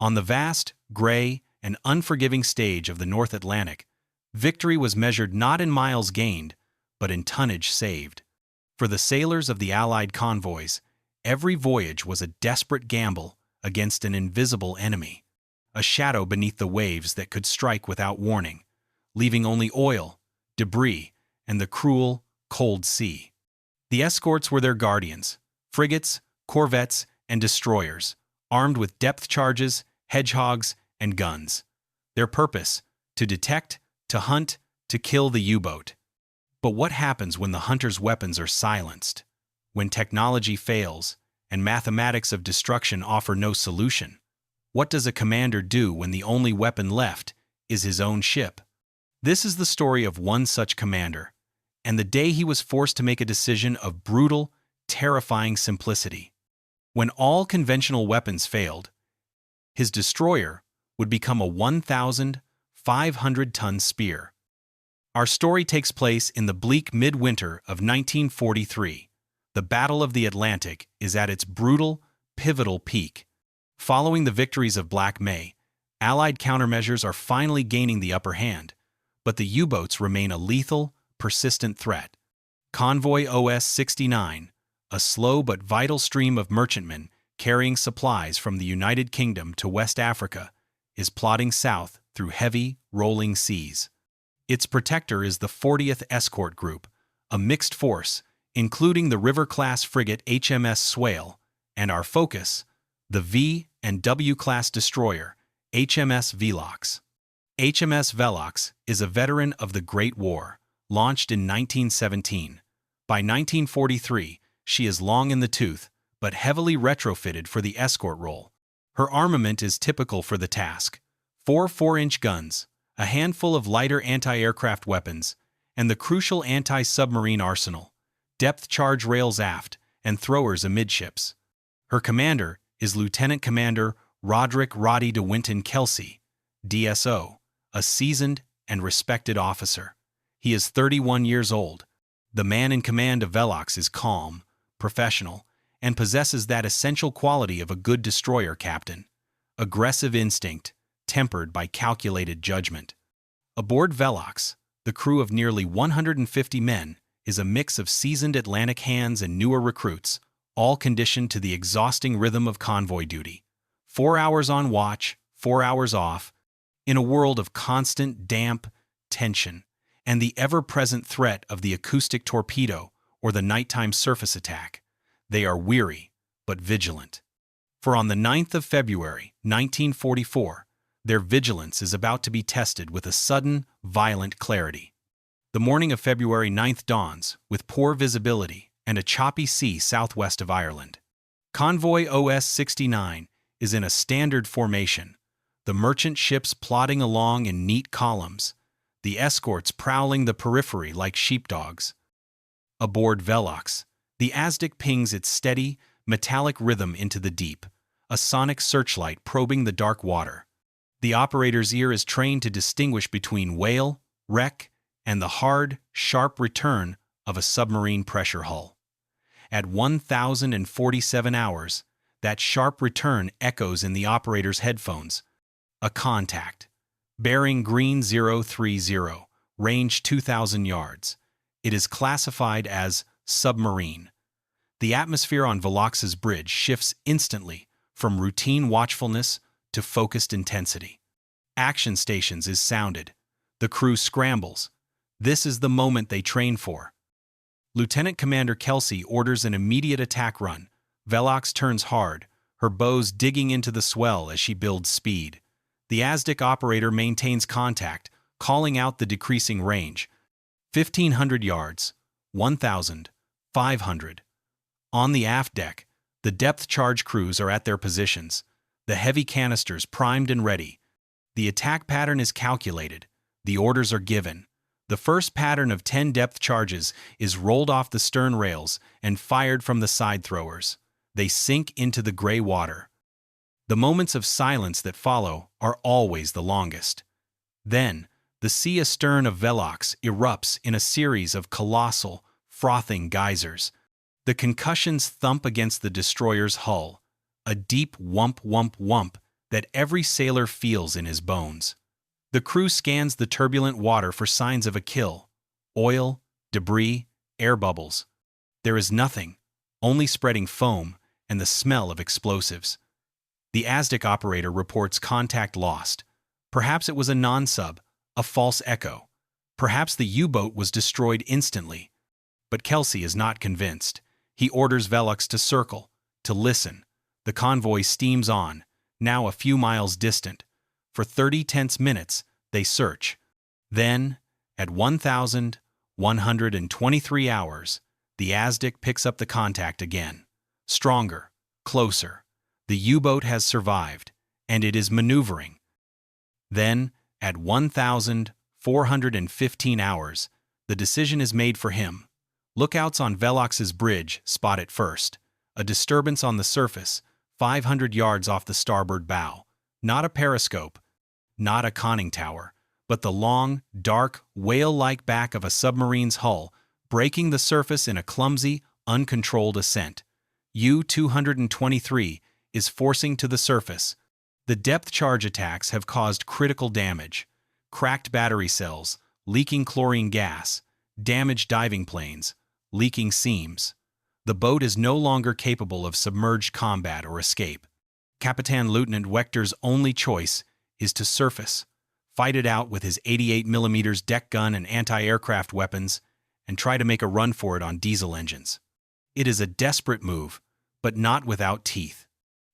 On the vast, gray, and unforgiving stage of the North Atlantic, victory was measured not in miles gained, but in tonnage saved. For the sailors of the Allied convoys, every voyage was a desperate gamble against an invisible enemy, a shadow beneath the waves that could strike without warning, leaving only oil, debris, and the cruel, cold sea. The escorts were their guardians, frigates, corvettes, and destroyers, armed with depth charges, hedgehogs, and guns. Their purpose: to detect, to hunt, to kill the U-boat. But what happens when the hunter's weapons are silenced? When technology fails, and mathematics of destruction offer no solution? What does a commander do when the only weapon left is his own ship? This is the story of one such commander, and the day he was forced to make a decision of brutal, terrifying simplicity. When all conventional weapons failed, his destroyer would become a 1,500-ton spear. Our story takes place in the bleak midwinter of 1943. The Battle of the Atlantic is at its brutal, pivotal peak. Following the victories of Black May, Allied countermeasures are finally gaining the upper hand, but the U-boats remain a lethal, persistent threat. Convoy OS-69, a slow but vital stream of merchantmen carrying supplies from the United Kingdom to West Africa, is plodding south through heavy, rolling seas. Its protector is the 40th Escort Group, a mixed force, including the River-class frigate HMS Swale, and our focus, the V and W-class destroyer, HMS Velox. HMS Velox is a veteran of the Great War, launched in 1917. By 1943, she is long in the tooth, but heavily retrofitted for the escort role. Her armament is typical for the task: 4 4-inch guns, a handful of lighter anti-aircraft weapons, and the crucial anti-submarine arsenal, depth charge rails aft, and throwers amidships. Her commander is Lieutenant Commander Roderick "Roddy" de Winton Kelsey, DSO, a seasoned and respected officer. He is 31 years old. The man in command of Velox is calm, professional, and possesses that essential quality of a good destroyer captain: aggressive instinct, tempered by calculated judgment. Aboard Velox, the crew of nearly 150 men is a mix of seasoned Atlantic hands and newer recruits, all conditioned to the exhausting rhythm of convoy duty. 4 hours on watch, 4 hours off, in a world of constant damp, tension, and the ever-present threat of the acoustic torpedo or the nighttime surface attack. They are weary, but vigilant. For on the 9th of February, 1944, their vigilance is about to be tested with a sudden, violent clarity. The morning of February 9th dawns with poor visibility and a choppy sea southwest of Ireland. Convoy OS-69 is in a standard formation, the merchant ships plodding along in neat columns, the escorts prowling the periphery like sheepdogs. Aboard Velox, the Aztec pings its steady, metallic rhythm into the deep, a sonic searchlight probing the dark water. The operator's ear is trained to distinguish between whale, wreck, and the hard, sharp return of a submarine pressure hull. At 1,047 hours, that sharp return echoes in the operator's headphones. A contact. Bearing green 030, range 2,000 yards. It is classified as submarine. The atmosphere on Velox's bridge shifts instantly from routine watchfulness to focused intensity. Action stations is sounded. The crew scrambles. This is the moment they train for. Lieutenant Commander Kelsey orders an immediate attack run. Velox turns hard, her bows digging into the swell as she builds speed. The Aztec operator maintains contact, calling out the decreasing range. 1,500 yards, 1,500. On the aft deck, the depth charge crews are at their positions, the heavy canisters primed and ready. The attack pattern is calculated. The orders are given. The first pattern of 10 depth charges is rolled off the stern rails and fired from the side throwers. They sink into the gray water. The moments of silence that follow are always the longest. Then, the sea astern of Velox erupts in a series of colossal, frothing geysers. The concussions thump against the destroyer's hull. A deep whump, whump, whump that every sailor feels in his bones. The crew scans the turbulent water for signs of a kill: oil, debris, air bubbles. There is nothing, only spreading foam and the smell of explosives. The ASDIC operator reports contact lost. Perhaps it was a non-sub, a false echo. Perhaps the U-boat was destroyed instantly. But Kelsey is not convinced. He orders Velux to circle, to listen. The convoy steams on, now a few miles distant. For 30 tense minutes, they search. Then, at 1,123 hours, the ASDIC picks up the contact again. Stronger, closer. The U-boat has survived, and it is maneuvering. Then, at 1,415 hours, the decision is made for him. Lookouts on Velux's bridge spot it first. A disturbance on the surface, 500 yards off the starboard bow. Not a periscope, not a conning tower, but the long, dark, whale-like back of a submarine's hull, breaking the surface in a clumsy, uncontrolled ascent. U-223 is forcing to the surface. The depth charge attacks have caused critical damage. Cracked battery cells, leaking chlorine gas, damaged diving planes, leaking seams. The boat is no longer capable of submerged combat or escape. Capitan Lieutenant Wechter's only choice is to surface, fight it out with his 88mm deck gun and anti-aircraft weapons, and try to make a run for it on diesel engines. It is a desperate move, but not without teeth.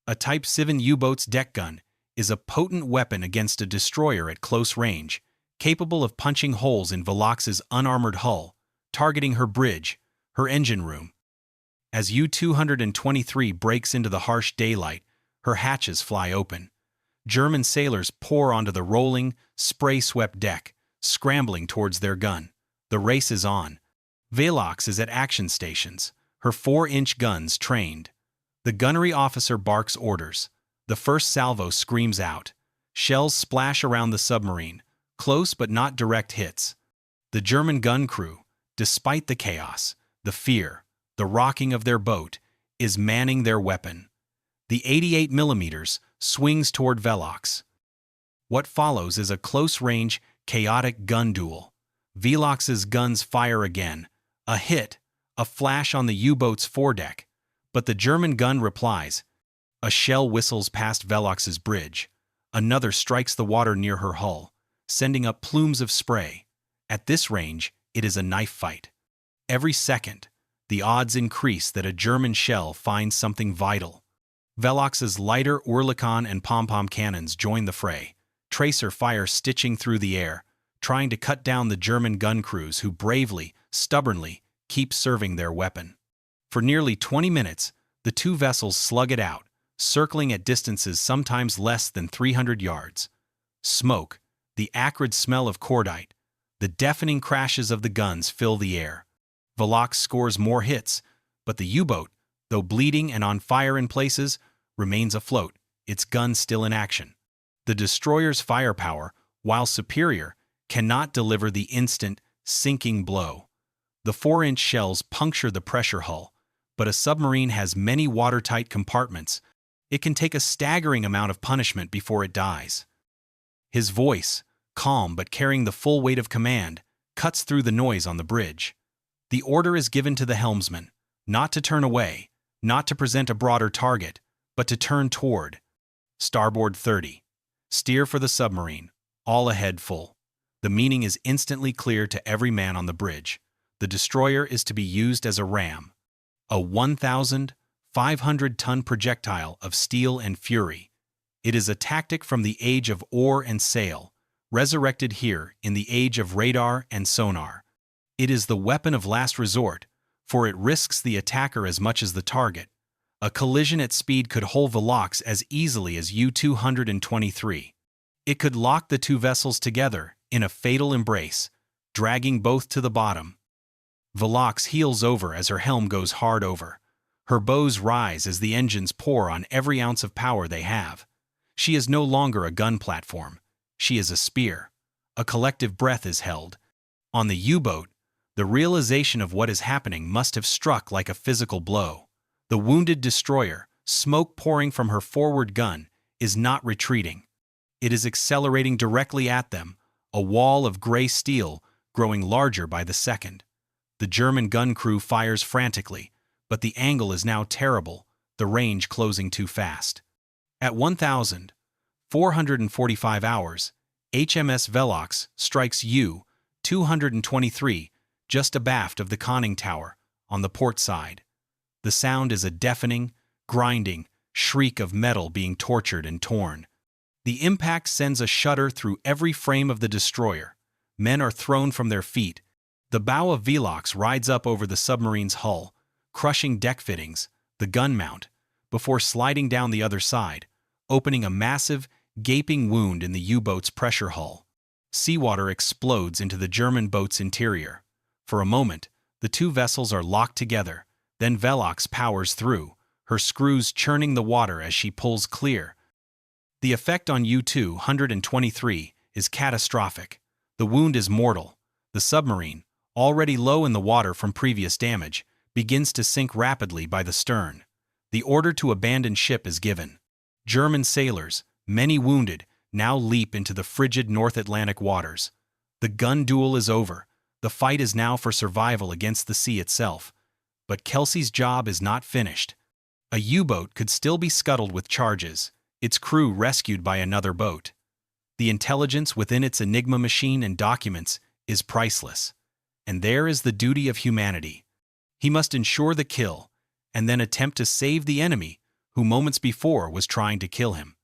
A Type 7 U-boat's deck gun is a potent weapon against a destroyer at close range, capable of punching holes in Velux's unarmored hull, targeting her bridge, her engine room. As U-223 breaks into the harsh daylight, her hatches fly open. German sailors pour onto the rolling, spray-swept deck, scrambling towards their gun. The race is on. Velux is at action stations, her 4-inch guns trained. The gunnery officer barks orders. The first salvo screams out. Shells splash around the submarine, close but not direct hits. The German gun crew, despite the chaos, the fear, the rocking of their boat, is manning their weapon. The 88mm swings toward Velux. What follows is a close-range, chaotic gun duel. Velux's guns fire again. A hit, a flash on the U-boat's foredeck. But the German gun replies. A shell whistles past Velux's bridge. Another strikes the water near her hull, sending up plumes of spray. At this range, it is a knife fight. Every second, the odds increase that a German shell finds something vital. Velux's lighter Oerlikon and pom-pom cannons join the fray, tracer fire stitching through the air, trying to cut down the German gun crews who bravely, stubbornly, keep serving their weapon. For nearly 20 minutes, the two vessels slug it out, circling at distances sometimes less than 300 yards. Smoke, the acrid smell of cordite, the deafening crashes of the guns fill the air. Velux scores more hits, but the U-boat, though bleeding and on fire in places, remains afloat, its guns still in action. The destroyer's firepower, while superior, cannot deliver the instant, sinking blow. The 4-inch shells puncture the pressure hull, but a submarine has many watertight compartments. It can take a staggering amount of punishment before it dies. His voice, calm but carrying the full weight of command, cuts through the noise on the bridge. The order is given to the helmsman, not to turn away, not to present a broader target, but to turn toward. Starboard 30. Steer for the submarine, all ahead full. The meaning is instantly clear to every man on the bridge. The destroyer is to be used as a ram. A 1,500-ton projectile of steel and fury. It is a tactic from the age of oar and sail, resurrected here in the age of radar and sonar. It is the weapon of last resort, for it risks the attacker as much as the target. A collision at speed could hold Velux as easily as U-223. It could lock the two vessels together in a fatal embrace, dragging both to the bottom. Velux heels over as her helm goes hard over. Her bows rise as the engines pour on every ounce of power they have. She is no longer a gun platform. She is a spear. A collective breath is held. On the U-boat, the realization of what is happening must have struck like a physical blow. The wounded destroyer, smoke pouring from her forward gun, is not retreating. It is accelerating directly at them, a wall of gray steel growing larger by the second. The German gun crew fires frantically, but the angle is now terrible, the range closing too fast. At 1,445 hours, HMS Velox strikes U-223 just abaft of the conning tower on the port side. The sound is a deafening, grinding shriek of metal being tortured and torn. The impact sends a shudder through every frame of the destroyer. Men are thrown from their feet. The bow of Velox rides up over the submarine's hull, crushing deck fittings, the gun mount, before sliding down the other side, opening a massive, gaping wound in the U-boat's pressure hull. Seawater explodes into the German boat's interior. For a moment, the two vessels are locked together, then Velox powers through, her screws churning the water as she pulls clear. The effect on U-223 is catastrophic. The wound is mortal. The submarine, already low in the water from previous damage, begins to sink rapidly by the stern. The order to abandon ship is given. German sailors, many wounded, now leap into the frigid North Atlantic waters. The gun duel is over. The fight is now for survival against the sea itself. But Kelsey's job is not finished. A U-boat could still be scuttled with charges, its crew rescued by another boat. The intelligence within its Enigma machine and documents is priceless. And there is the duty of humanity. He must ensure the kill, and then attempt to save the enemy who moments before was trying to kill him.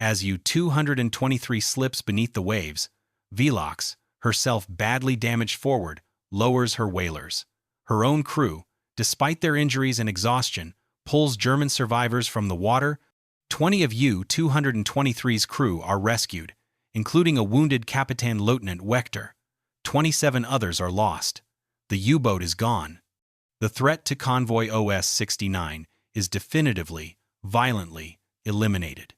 As U-223 slips beneath the waves, Velox, herself badly damaged forward, lowers her whalers. Her own crew, despite their injuries and exhaustion, pulls German survivors from the water. 20 of U-223's crew are rescued, including a wounded Captain Lieutenant Wechter. 27 others are lost. The U-boat is gone. The threat to Convoy OS-69 is definitively, violently eliminated.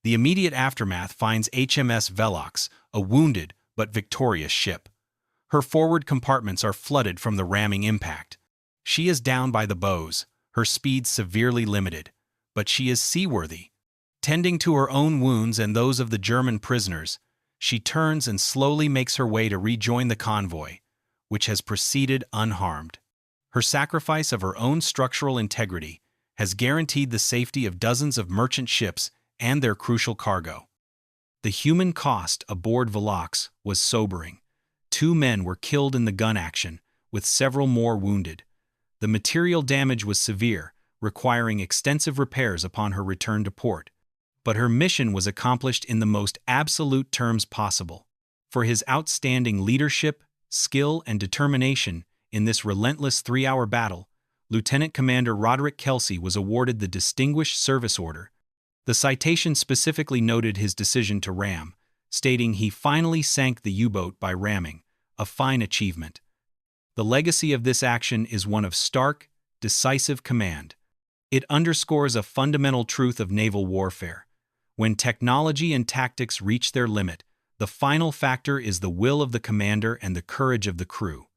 The immediate aftermath finds HMS Velox, a wounded but victorious ship. Her forward compartments are flooded from the ramming impact. She is down by the bows, her speed severely limited, but she is seaworthy. Tending to her own wounds and those of the German prisoners, she turns and slowly makes her way to rejoin the convoy, which has proceeded unharmed. Her sacrifice of her own structural integrity has guaranteed the safety of dozens of merchant ships and their crucial cargo. The human cost aboard Velox was sobering. 2 men were killed in the gun action, with several more wounded. The material damage was severe, requiring extensive repairs upon her return to port. But her mission was accomplished in the most absolute terms possible. For his outstanding leadership, skill, and determination in this relentless 3-hour battle, Lieutenant Commander Roderick Kelsey was awarded the Distinguished Service Order. The citation specifically noted his decision to ram, stating he finally sank the U-boat by ramming, a fine achievement. The legacy of this action is one of stark, decisive command. It underscores a fundamental truth of naval warfare. When technology and tactics reach their limit, the final factor is the will of the commander and the courage of the crew.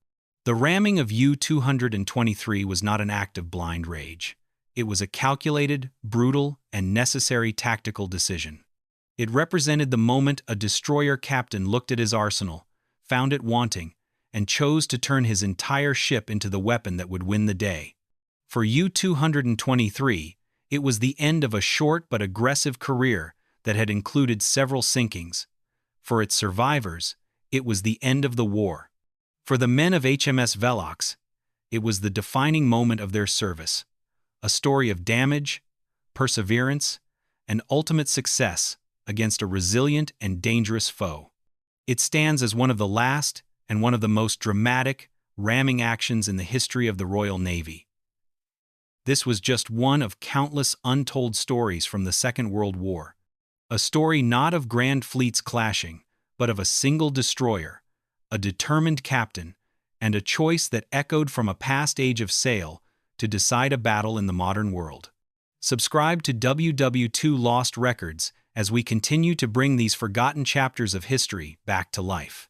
The ramming of U-223 was not an act of blind rage. It was a calculated, brutal, and necessary tactical decision. It represented the moment a destroyer captain looked at his arsenal, found it wanting, and chose to turn his entire ship into the weapon that would win the day. For U-223, it was the end of a short but aggressive career that had included several sinkings. For its survivors, it was the end of the war. For the men of HMS Velox, it was the defining moment of their service, a story of damage, perseverance, and ultimate success against a resilient and dangerous foe. It stands as one of the last and one of the most dramatic ramming actions in the history of the Royal Navy. This was just one of countless untold stories from the Second World War, a story not of grand fleets clashing, but of a single destroyer, a determined captain, and a choice that echoed from a past age of sail to decide a battle in the modern world. Subscribe to WWII Lost Records as we continue to bring these forgotten chapters of history back to life.